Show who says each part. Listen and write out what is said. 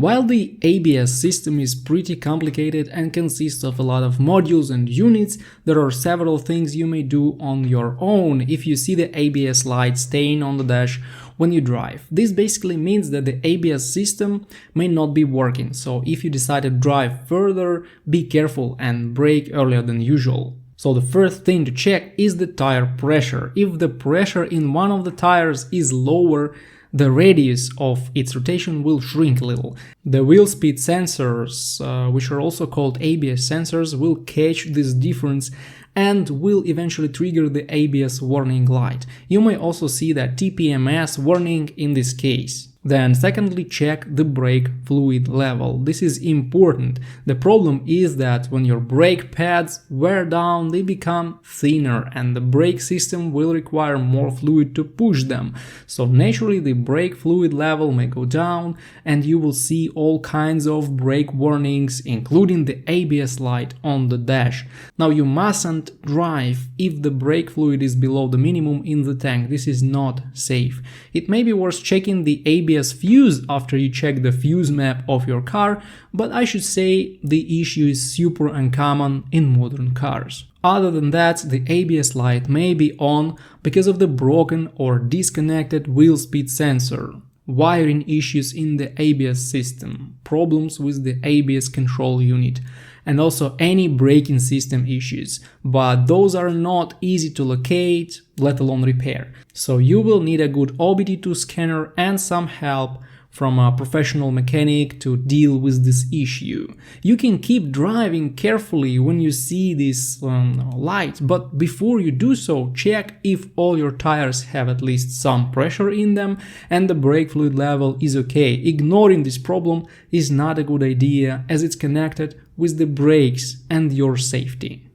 Speaker 1: While the ABS system is pretty complicated and consists of a lot of modules and units, there are several things you may do on your own if you see the ABS light staying on the dash when you drive. This basically means that the ABS system may not be working, so if you decide to drive further, be careful and brake earlier than usual. So the first thing to check is the tire pressure. If the pressure in one of the tires is lower, the radius of its rotation will shrink a little. The wheel speed sensors, which are also called ABS sensors, will catch this difference and will eventually trigger the ABS warning light. You may also see that TPMS warning in this case. Then secondly, check the brake fluid level. This is important. The problem is that when your brake pads wear down, they become thinner and the brake system will require more fluid to push them. So naturally the brake fluid level may go down and you will see all kinds of brake warnings, including the ABS light on the dash. Now you mustn't drive if the brake fluid is below the minimum in the tank. This is not safe. It may be worth checking the ABS fuse after you check the fuse map of your car, but I should say the issue is super uncommon in modern cars. Other than that, the ABS light may be on because of the broken or disconnected wheel speed sensor, wiring issues in the ABS system, problems with the ABS control unit, and also any braking system issues, but those are not easy to locate, let alone repair. So you will need a good OBD2 scanner and some help from a professional mechanic to deal with this issue. You can keep driving carefully when you see this light, but before you do so, check if all your tires have at least some pressure in them and the brake fluid level is okay. Ignoring this problem is not a good idea as it's connected with the brakes and your safety.